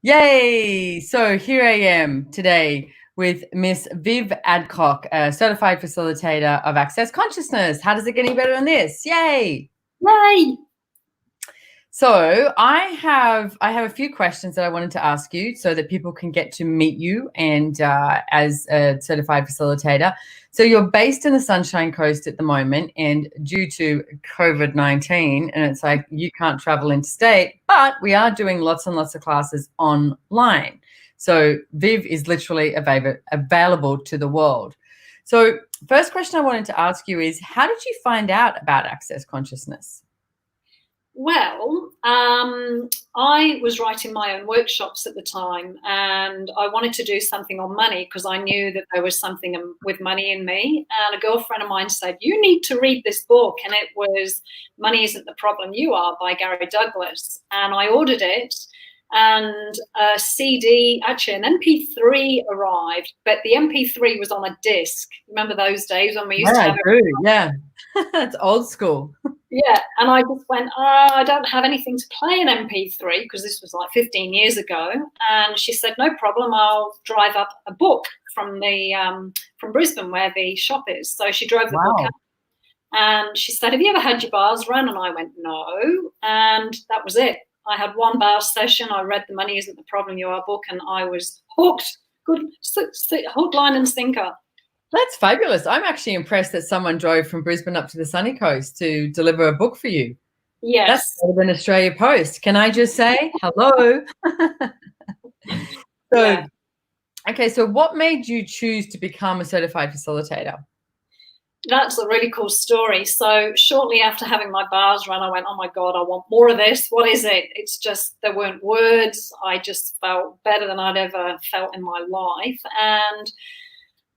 Yay! So here I am today with Miss Viv Adcock, a certified facilitator of access consciousness. How does it get any better than this? Yay! Yay! So I have a few questions that I wanted to ask you so that people can get to meet you and as a certified facilitator. So you're based in the Sunshine Coast at the moment, and due to COVID-19, and it's like you can't travel interstate, but we are doing lots and lots of classes online. So Viv is literally available to the world. So first question I wanted to ask you is, how did you find out about access consciousness? Well, I was writing my own workshops at the time, and I wanted to do something on money because I knew that there was something with money in me. And a girlfriend of mine said, "You need to read this book," and it was "Money Isn't the Problem, You Are" by Gary Douglas. And I ordered it, and a CD, actually an MP3 arrived, but the MP3 was on a disc. Remember those days when we used to have it? Yeah, it's old school. Yeah, and I just went, oh, I don't have anything to play an MP3 because this was like 15 years ago. And she said, no problem, I'll drive up a book from Brisbane where the shop is. So she drove the book up, and she said, have you ever had your bars run? And I went, no. And that was it. I had one bar session. I read The Money Isn't the Problem, You Are book, and I was hooked. Good, hook, line and sinker. That's fabulous. I'm actually impressed that someone drove from Brisbane up to the sunny coast to deliver a book for you. Yes. That's better than Australia Post. Can I just say hello? Okay, so what made you choose to become a certified facilitator? That's a really cool story. So shortly after having my bars run, I went, oh my God, I want more of this. What is it? It's just, there weren't words. I just felt better than I'd ever felt in my life. And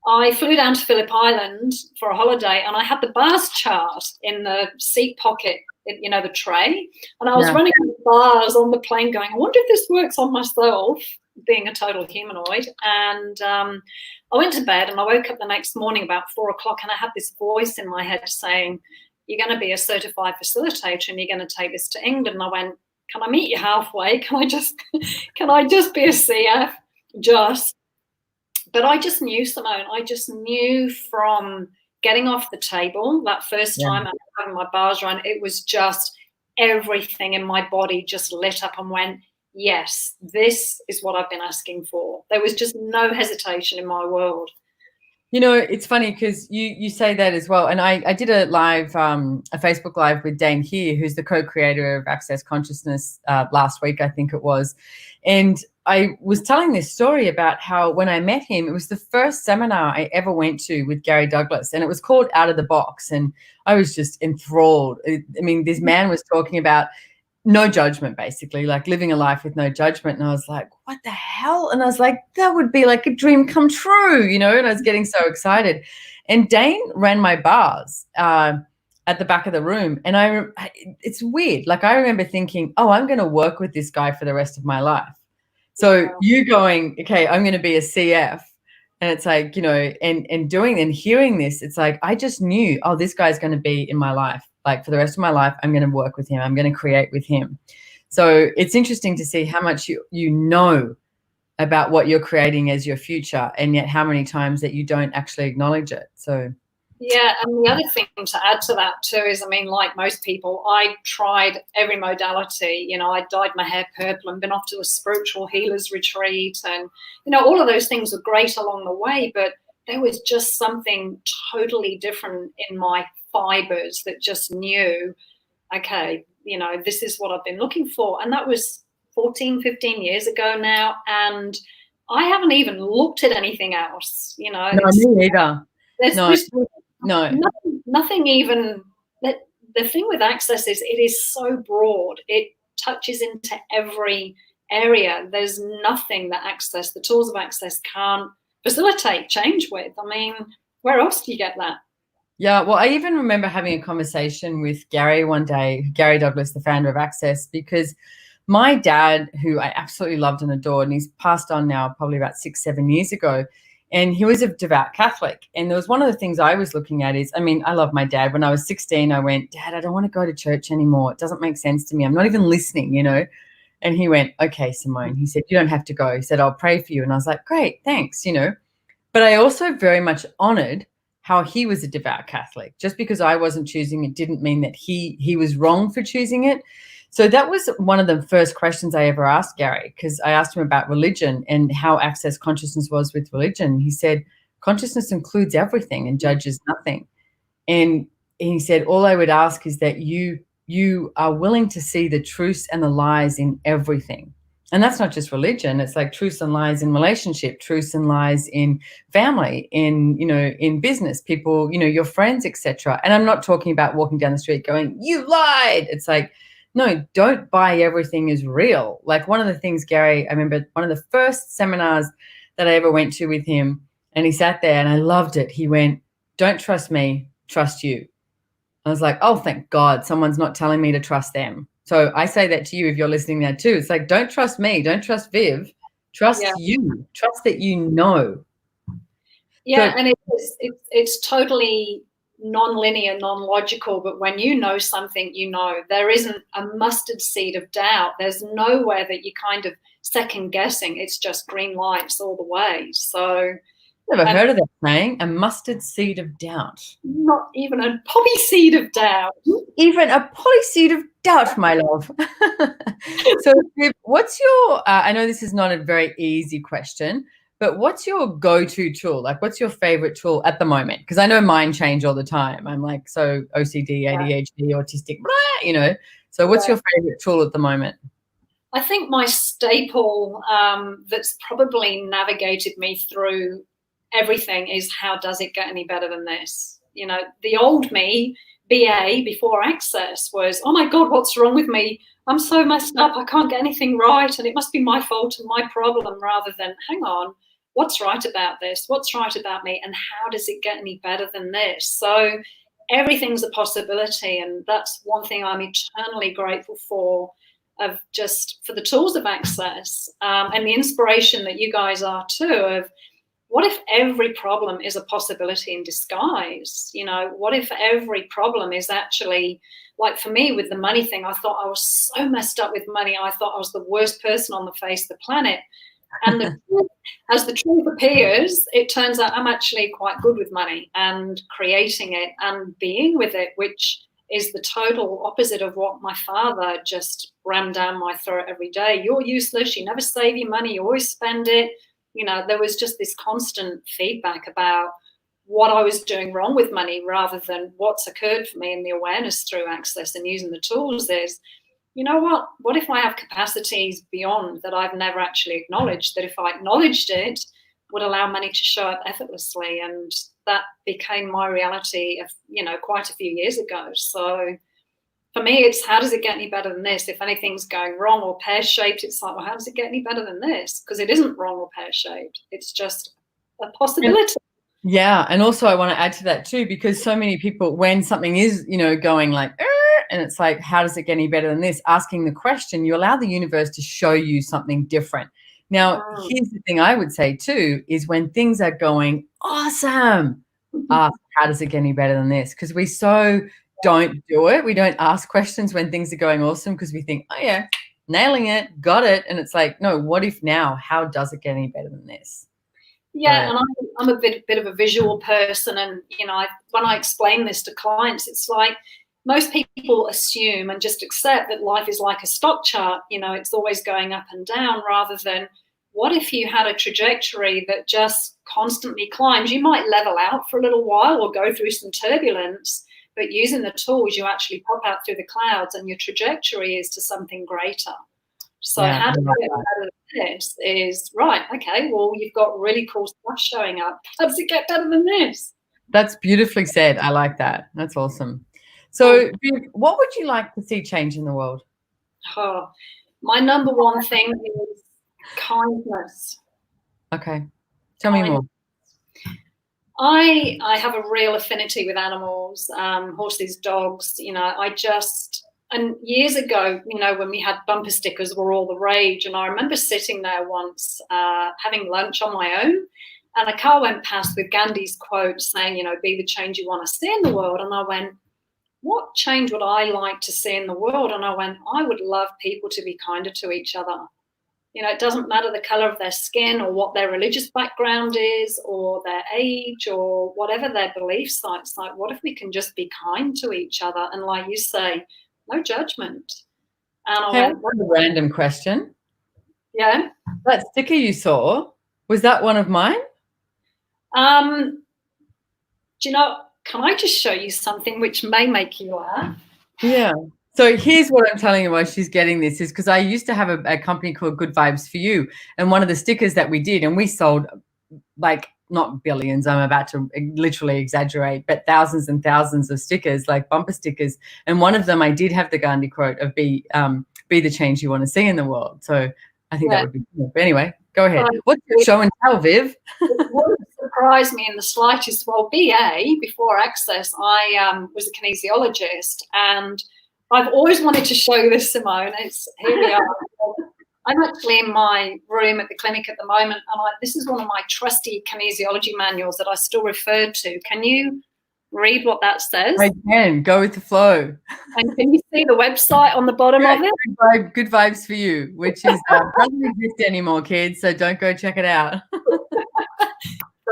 I flew down to Phillip Island for a holiday, and I had the bars chart in the seat pocket, you know, the tray. And I was running the bars on the plane going, I wonder if this works on myself, being a total humanoid. And I went to bed, and I woke up the next morning about 4 o'clock, and I had this voice in my head saying, you're going to be a certified facilitator and you're going to take this to England. And I went, can I meet you halfway? Can I just be a CF? But I just knew, Simone, I just knew from getting off the table that first time after having my bars run, it was just everything in my body just lit up and went, yes, this is what I've been asking for. There was just no hesitation in my world. You know, it's funny because you say that as well. And I did a live, a Facebook Live with Dane here, who's the co-creator of Access Consciousness last week, I think it was. And I was telling this story about how when I met him, it was the first seminar I ever went to with Gary Douglas, and it was called Out of the Box. And I was just enthralled. I mean, this man was talking about no judgment, basically, like living a life with no judgment. And I was like, what the hell? And I was like, that would be like a dream come true, you know? And I was getting so excited. And Dane ran my bars at the back of the room. And it's weird. Like, I remember thinking, oh, I'm going to work with this guy for the rest of my life. So you going, okay, I'm going to be a CF. And it's like, you know, and doing and hearing this, it's like, I just knew, oh, this guy's going to be in my life. Like, for the rest of my life, I'm going to work with him. I'm going to create with him. So it's interesting to see how much you know about what you're creating as your future, and yet how many times that you don't actually acknowledge it. So yeah, and the other thing to add to that too is, I mean, like most people, I tried every modality. You know, I dyed my hair purple and been off to a spiritual healers retreat, and, you know, all of those things were great along the way, but there was just something totally different in my fibers that just knew, okay, you know, this is what I've been looking for. And that was 14, 15 years ago now. And I haven't even looked at anything else, you know. No, me either. Nothing even. The thing with access is it is so broad. It touches into every area. There's nothing that the tools of access can't facilitate change with. I mean, where else do you get that? Yeah, well, I even remember having a conversation with Gary one day, Gary Douglas, the founder of Access, because my dad, who I absolutely loved and adored, and he's passed on now probably about 6-7 years ago, and he was a devout Catholic. And there was one of the things I was looking at is, I mean, I love my dad. When I was 16, I went, Dad, I don't want to go to church anymore. It doesn't make sense to me. I'm not even listening, you know. And he went, okay, Simone. He said, you don't have to go. He said, I'll pray for you. And I was like, great, thanks, But I also very much honored how he was a devout Catholic. Just because I wasn't choosing it didn't mean that he was wrong for choosing it. So that was one of the first questions I ever asked Gary, because I asked him about religion and how access consciousness was with religion. He said, consciousness includes everything and judges nothing. And he said, all I would ask is that you are willing to see the truths and the lies in everything. And that's not just religion. It's like truths and lies in relationship, truths and lies in family, in business, people, your friends, etc. And I'm not talking about walking down the street going, you lied. It's like, no, don't buy everything as real. Like one of the things, Gary, I remember one of the first seminars that I ever went to with him, and he sat there and I loved it. He went, don't trust me, trust you. I was like, oh, thank God someone's not telling me to trust them. So I say that to you if you're listening there too. It's like, don't trust me. Don't trust Viv. Trust you. Trust that you know. Yeah, so, and it's totally non-linear, non-logical, but when you know something, there isn't a mustard seed of doubt. There's nowhere that you kind of second guessing. It's just green lights all the way. So never heard of that saying, a mustard seed of doubt. Not even a poppy seed of doubt. Even a poppy seed of doubt, my love. So what's your, I know this is not a very easy question, but what's your go-to tool? Like what's your favorite tool at the moment? Because I know mine change all the time. I'm like, so OCD, ADHD, autistic, blah, So what's your favorite tool at the moment? I think my staple that's probably navigated me through everything is how does it get any better than this? The old me, BA, before Access, was, oh my God, what's wrong with me? I'm so messed up. I can't get anything right. And it must be my fault and my problem, rather than, hang on, what's right about this? What's right about me? And how does it get any better than this? So everything's a possibility. And that's one thing I'm eternally grateful for the tools of Access and the inspiration that you guys are too, of what if every problem is a possibility in disguise? What if every problem is actually, like for me with the money thing, I thought I was so messed up with money. I thought I was the worst person on the face of the planet. And as the truth appears, it turns out I'm actually quite good with money and creating it and being with it, which is the total opposite of what my father just rammed down my throat every day. You're useless. You never save your money. You always spend it. There was just this constant feedback about what I was doing wrong with money, rather than what's occurred for me in the awareness through Access and using the tools is, what if I have capacities beyond that I've never actually acknowledged, that if I acknowledged it would allow money to show up effortlessly? And that became my reality of, quite a few years ago. So for me, it's how does it get any better than this? If anything's going wrong or pear-shaped, it's like, well, how does it get any better than this? Because it isn't wrong or pear-shaped. It's just a possibility. Yeah. And also I want to add to that too, because so many people, when something is, going like, and it's like, how does it get any better than this? Asking the question, you allow the universe to show you something different. Now, here's the thing I would say too, is when things are going awesome, ask, how does it get any better than this? Because we don't do it. We don't ask questions when things are going awesome, because we think, oh yeah, nailing it, got it. And it's like, no, what if now? How does it get any better than this? Yeah, and I'm a bit of a visual person, and when I explain this to clients, it's like most people assume and just accept that life is like a stock chart. It's always going up and down, rather than what if you had a trajectory that just constantly climbs? You might level out for a little while or go through some turbulence, but using the tools, you actually pop out through the clouds and your trajectory is to something greater. So how to get better than this is, right, okay, well, you've got really cool stuff showing up. How does it get better than this? That's beautifully said. I like that. That's awesome. So what would you like to see change in the world? Oh, my number one thing is kindness. Okay. Tell me more. I have a real affinity with animals, horses, dogs. And years ago, when we had bumper stickers were all the rage. And I remember sitting there once having lunch on my own, and a car went past with Gandhi's quote saying, be the change you want to see in the world. And I went, what change would I like to see in the world? And I went, I would love people to be kinder to each other. You know, it doesn't matter the color of their skin or what their religious background is or their age or whatever their beliefs are. It's like, what if we can just be kind to each other? And like you say, no judgment. And I went, a random question. Yeah. That sticker you saw, was that one of mine? Do you know, can I just show you something which may make you laugh? Yeah. So here's what I'm telling you why she's getting this is because I used to have a company called Good Vibes for You. And one of the stickers that we did, and we sold like not billions, I'm about to literally exaggerate, but thousands and thousands of stickers, like bumper stickers. And one of them, I did have the Gandhi quote of be the change you want to see in the world. So I think that would be cool. But anyway, go ahead. What's your show and tell, Viv? It wouldn't surprise me in the slightest. Well, BA, before Access, I was a kinesiologist, and I've always wanted to show this, Simone. Here we are. I'm actually in my room at the clinic at the moment, and this is one of my trusty kinesiology manuals that I still refer to. Can you read what that says? I can. Go with the flow. And can you see the website on the bottom of it? Good Vibes for You, which is doesn't exist anymore, kids, so don't go check it out.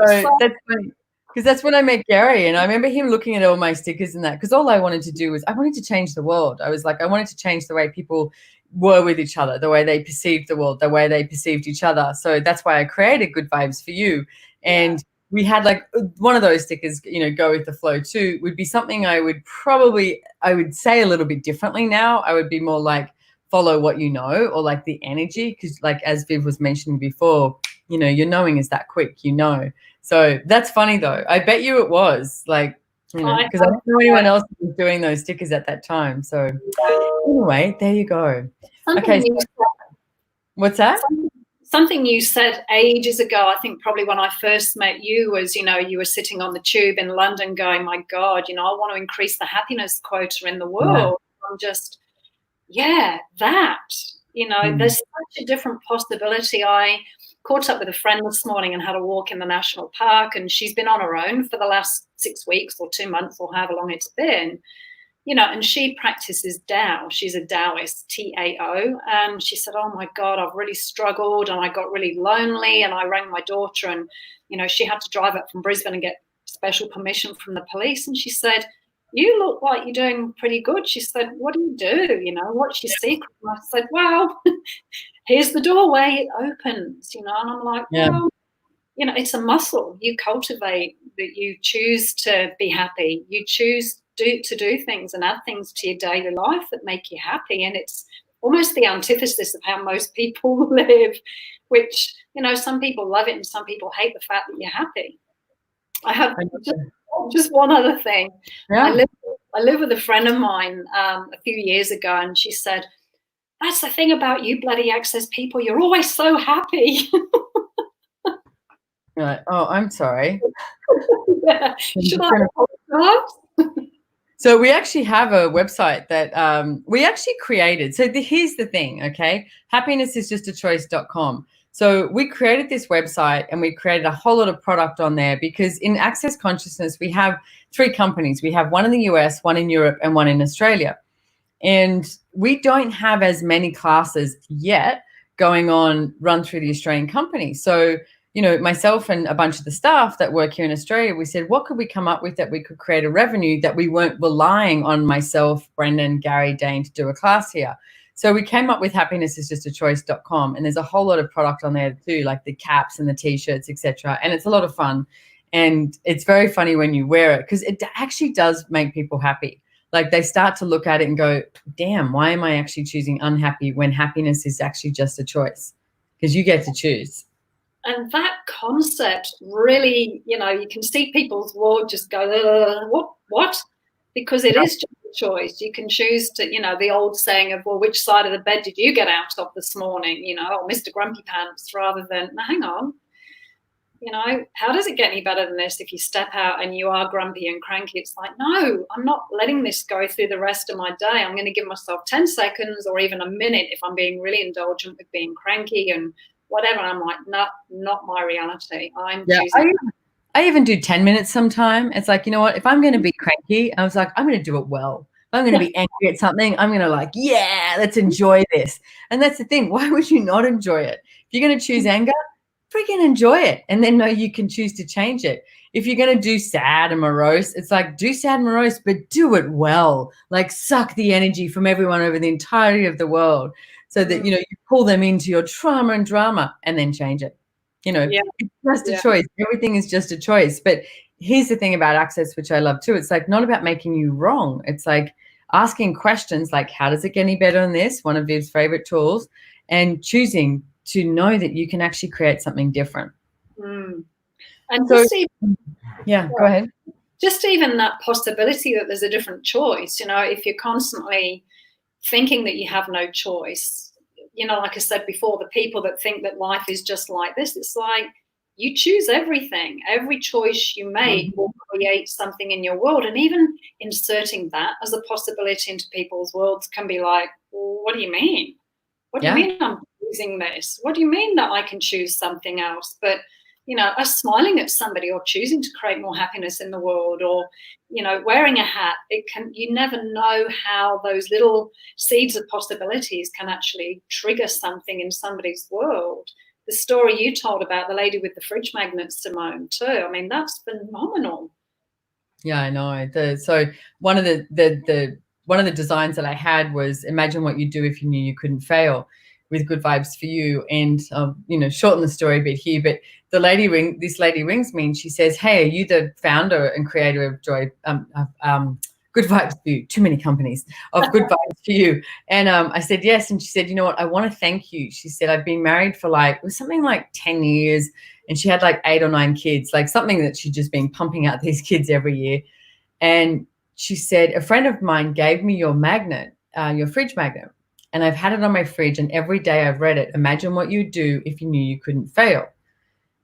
So that's funny. Because that's when I met Gary, and I remember him looking at all my stickers and that, because all I wanted to do was I wanted to change the world. I was like, I wanted to change the way people were with each other, the way they perceived the world, the way they perceived each other. So that's why I created Good Vibes for You. And we had like one of those stickers, you know, go with the flow too, would be something I would say a little bit differently now. I would be more like follow what you know, or like the energy, because like as Viv was mentioning before, you know, your knowing is that quick, you know. So that's funny though. I bet you it was like, you know, because I don't know anyone else who was doing those stickers at that time. So anyway, there you go. Okay. What's that? Something you said ages ago, I think probably when I first met you, was, you know, you were sitting on the tube in London going, my God, you know, I want to increase the happiness quota in the world. I'm just, that, you know, there's such a different possibility. I caught up with a friend this morning and had a walk in the national park, and she's been on her own for the last 6 weeks or 2 months or however long it's been, you know, and she practices Tao. She's a Taoist, T-A-O. And she said, oh my God, I've really struggled and I got really lonely. And I rang my daughter, and, you know, she had to drive up from Brisbane and get special permission from the police. And she said, you look like you're doing pretty good. She said, what do you do? You know, what's your secret? And I said, well, here's the doorway, it opens, you know. And I'm like, well, you know, it's a muscle you cultivate, that you choose to be happy. You choose to do things and add things to your daily life that make you happy. And it's almost the antithesis of how most people live, which, you know, some people love it and some people hate the fact that you're happy. I have just one other thing. I live with a friend of mine a few years ago, and she said, that's the thing about you bloody Access people, you're always so happy. You're like, oh, I'm sorry. Should I apologize? So we actually have a website that we actually created. So here's the thing, okay? happinessisjustachoice.com. So we created this website and we created a whole lot of product on there, because in Access Consciousness, we have 3 companies. We have one in the US, one in Europe, and one in Australia. And we don't have as many classes yet going on run through the Australian company. So, you know, myself and a bunch of the staff that work here in Australia, we said, what could we come up with that we could create a revenue that we weren't relying on myself, Brendan, Gary, Dane to do a class here? So we came up with happinessisjustachoice.com, and there's a whole lot of product on there too, like the caps and the T-shirts, etc. And it's a lot of fun. And it's very funny when you wear it, because it actually does make people happy. Like they start to look at it and go, damn, why am I actually choosing unhappy when happiness is actually just a choice? Because you get to choose. And that concept really, you know, you can see people's world just go, what? Because it is just a choice. You can choose to, you know, the old saying of, well, which side of the bed did you get out of this morning? You know, or Mr. Grumpy Pants, rather than, no, hang on. You know, how does it get any better than this? If you step out and you are grumpy and cranky, it's like, no, I'm not letting this go through the rest of my day. I'm going to give myself 10 seconds or even a minute if I'm being really indulgent with being cranky and whatever. I'm like, no, not my reality. I'm choosing. I even do 10 minutes sometime. It's like, you know what, if I'm going to be cranky, I was like, I'm going to do it well. If I'm going to be angry at something, I'm going to like, yeah, let's enjoy this. And that's the thing. Why would you not enjoy it? If you're going to choose anger, freaking enjoy it, and then know you can choose to change it. If you're going to do sad and morose, it's like, do sad and morose, but do it well. Like, suck the energy from everyone over the entirety of the world so that, you know, you pull them into your trauma and drama and then change it. You know, it's just a choice. Everything is just a choice. But here's the thing about Access, which I love too. It's like not about making you wrong. It's like asking questions like, how does it get any better than this? One of Viv's favorite tools, and choosing to know that you can actually create something different. And so, go ahead. Just even that possibility that there's a different choice, you know, if you're constantly thinking that you have no choice, you know, like I said before, the people that think that life is just like this, it's like you choose everything. Every choice you make will create something in your world. And even inserting that as a possibility into people's worlds can be like, well, what do you mean? What do you mean I'm choosing this? What do you mean that I can choose something else? But, you know, us smiling at somebody or choosing to create more happiness in the world, or, you know, wearing a hat, you never know how those little seeds of possibilities can actually trigger something in somebody's world. The story you told about the lady with the fridge magnets, Simone, too. I mean, that's phenomenal. Yeah, I know. So one of the designs that I had was, imagine what you'd do if you knew you couldn't fail, with good vibes for you. And you know, shorten the story a bit here, but this lady rings me and she says, hey, are you the founder and creator of Good Vibes for You? Too many companies of Good Vibes for You. And I said yes. And she said, you know what, I want to thank you. She said, I've been married for it was something like 10 years. And she had like 8 or 9 kids, like something that she'd just been pumping out these kids every year. And she said, a friend of mine gave me your magnet, your fridge magnet. And I've had it on my fridge. And every day I've read it. Imagine what you'd do if you knew you couldn't fail.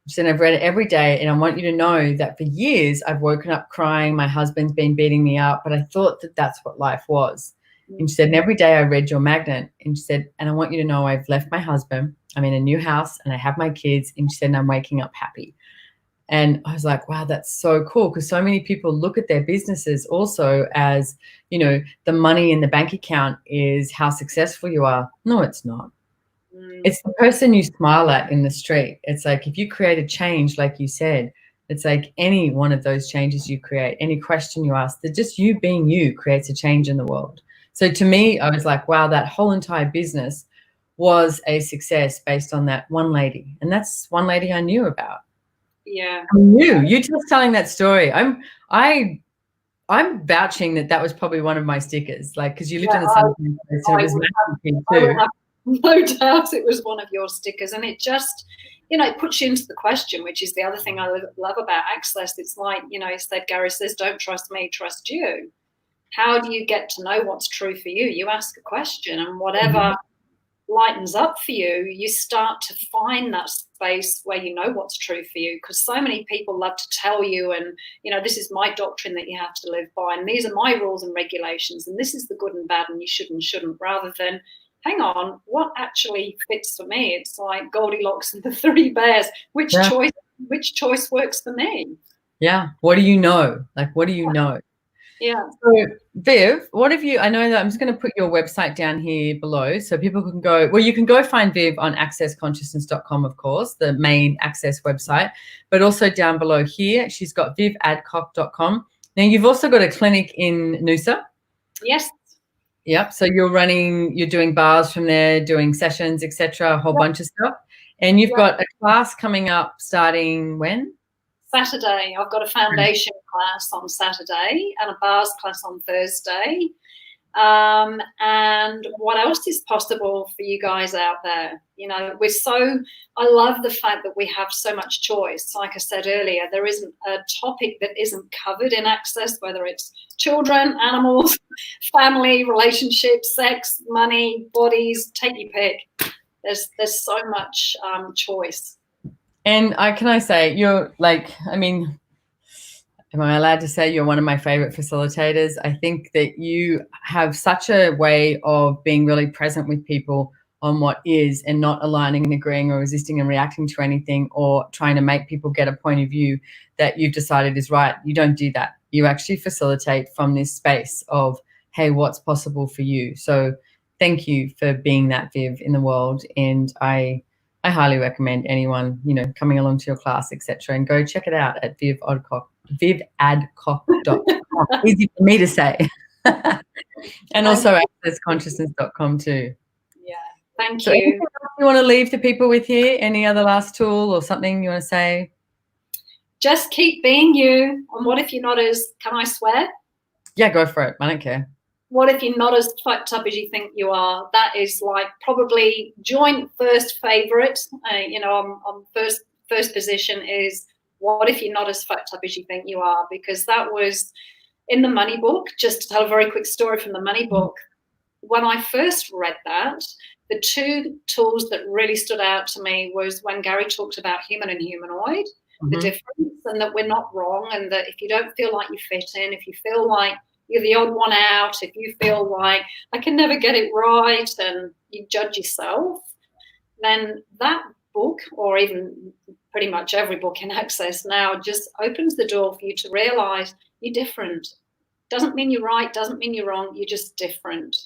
She said, I've read it every day, and I want you to know that for years I've woken up crying. My husband's been beating me up, but I thought that that's what life was. And she said, and every day I read your magnet. And she said, and I want you to know I've left my husband. I'm in a new house and I have my kids. And she said, and I'm waking up happy. And I was like, wow, that's so cool. Because so many people look at their businesses also as, you know, the money in the bank account is how successful you are. No, it's not. It's the person you smile at in the street. It's like, if you create a change, like you said, it's like any one of those changes you create, any question you ask, that just you being you creates a change in the world. So to me, I was like, wow, that whole entire business was a success based on that one lady. And that's one lady I knew about. Yeah. You just telling that story. I'm vouching that was probably one of my stickers, like, because you lived in the Sunshine Coast, and it was massive too. No doubt it was one of your stickers. And it just, you know, it puts you into the question, which is the other thing I love about Access. It's like, you know, instead Gary says, don't trust me, trust you. How do you get to know what's true for you? You ask a question, and whatever lightens up for you, you start to find that space where you know what's true for you. Because so many people love to tell you, and, you know, this is my doctrine that you have to live by, and these are my rules and regulations, and this is the good and bad, and you should and shouldn't, rather than, hang on, what actually fits for me? It's like Goldilocks and the 3 bears. Which choice works for me? Yeah. What do you know? Like, what do you know? Yeah. So, Viv, what have you, I know that I'm just going to put your website down here below so people can go, well, you can go find Viv on accessconsciousness.com, of course, the main Access website, but also down below here, she's got vivadcock.com. Now, you've also got a clinic in Noosa. Yes. Yep. So you're doing bars from there, doing sessions, etc., a whole bunch of stuff. And you've got a class coming up starting when? Saturday. I've got a foundation class on Saturday and a bars class on Thursday. And what else is possible for you guys out there? You know, I love the fact that we have so much choice. Like I said earlier, there isn't a topic that isn't covered in Access, whether it's children, animals, family, relationships, sex, money, bodies, take your pick. There's so much choice. And can I say, you're like, I mean, am I allowed to say you're one of my favorite facilitators? I think that you have such a way of being really present with people on what is and not aligning and agreeing or resisting and reacting to anything or trying to make people get a point of view that you've decided is right. You don't do that. You actually facilitate from this space of, hey, what's possible for you? So thank you for being that Viv in the world. And I highly recommend anyone, coming along to your class, etc. And go check it out at vivadcock.com. Easy for me to say. And also accessconsciousness.com too. Yeah, thank so you. Anything else you want to leave the people with here? Any other last tool or something you want to say? Just keep being you. And what if you're not as, can I swear? Yeah, go for it. I don't care. What if you're not as fucked up as you think you are? That is like probably joint first favorite. On first position is what if you're not as fucked up as you think you are? Because that was in the money book. Just to tell a very quick story from the money book. When I first read that, the two tools that really stood out to me was when Gary talked about human and humanoid, the difference, and that we're not wrong, and that if you don't feel like you fit in, if you feel like you're the odd one out, if you feel like I can never get it right and you judge yourself, then that book, or even pretty much every book in Access now, just opens the door for you to realize you're different. Doesn't mean you're right, doesn't mean you're wrong, you're just different.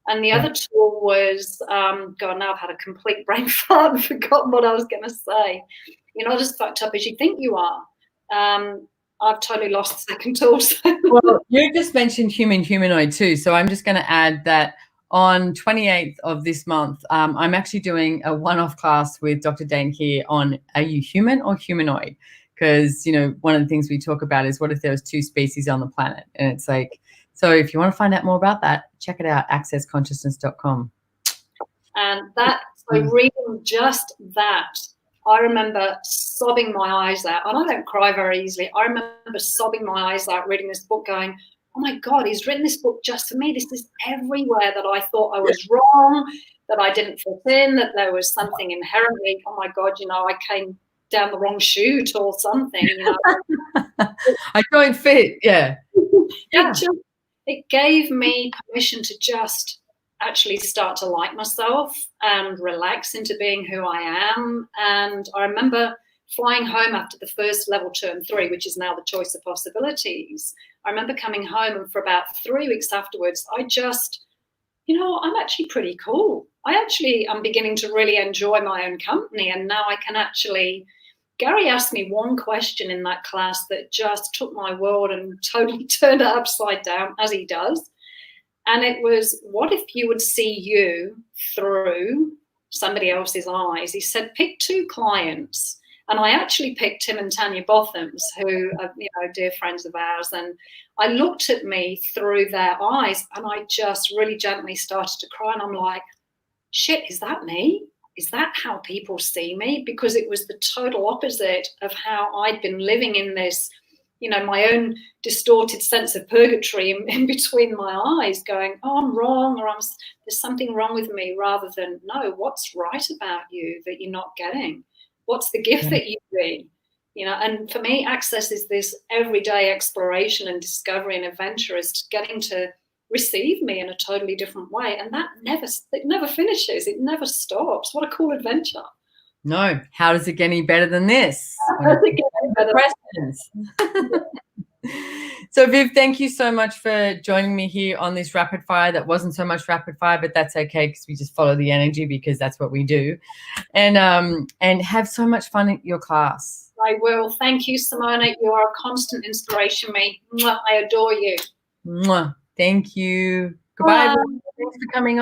And the other tool was, God, now I've had a complete brain fart and forgotten what I was going to say. You're not as fucked up as you think you are. I've totally lost the second tool. Well, you just mentioned humanoid too. So I'm just going to add that on 28th of this month, I'm actually doing a one-off class with Dr. Dane here on, are you human or humanoid? Because, one of the things we talk about is what if there was two species on the planet? And it's like, so if you want to find out more about that, check it out, accessconsciousness.com. And so reading just that, I remember sobbing my eyes out. And I don't cry very easily. I remember sobbing my eyes out reading this book going, oh my God, he's written this book just for me. This is everywhere that I thought I was wrong, that I didn't fit in, that there was something inherently, oh my God, I came down the wrong chute or something. I don't fit, yeah. It gave me permission to just actually start to like myself and relax into being who I am. And I remember flying home after the first level term 3, which is now the choice of possibilities. I remember coming home, and for about 3 weeks afterwards, I just, I'm actually pretty cool. I'm beginning to really enjoy my own company. And now I can actually, Gary asked me one question in that class that just took my world and totally turned it upside down, as he does. And it was, what if you would see you through somebody else's eyes? He said, pick 2 clients. And I actually picked Tim and Tanya Bothams, who are, dear friends of ours. And I looked at me through their eyes, and I just really gently started to cry. And I'm like, shit, is that me? Is that how people see me? Because it was the total opposite of how I'd been living in this, my own distorted sense of purgatory in between my eyes, going, oh, I'm wrong, or there's something wrong with me, rather than, no, what's right about you that you're not getting? What's the gift that you bring? And for me, Access is this everyday exploration and discovery and adventure, is getting to receive me in a totally different way. And that never finishes. It never stops. What a cool adventure. No, how does it get any better than this? So Viv, thank you so much for joining me here on this rapid fire. That wasn't so much rapid fire, but that's okay, because we just follow the energy, because that's what we do. And have so much fun at your class. I will. Thank you, Simone. You are a constant inspiration to me. I adore you. Thank you. Goodbye. Thanks for coming on.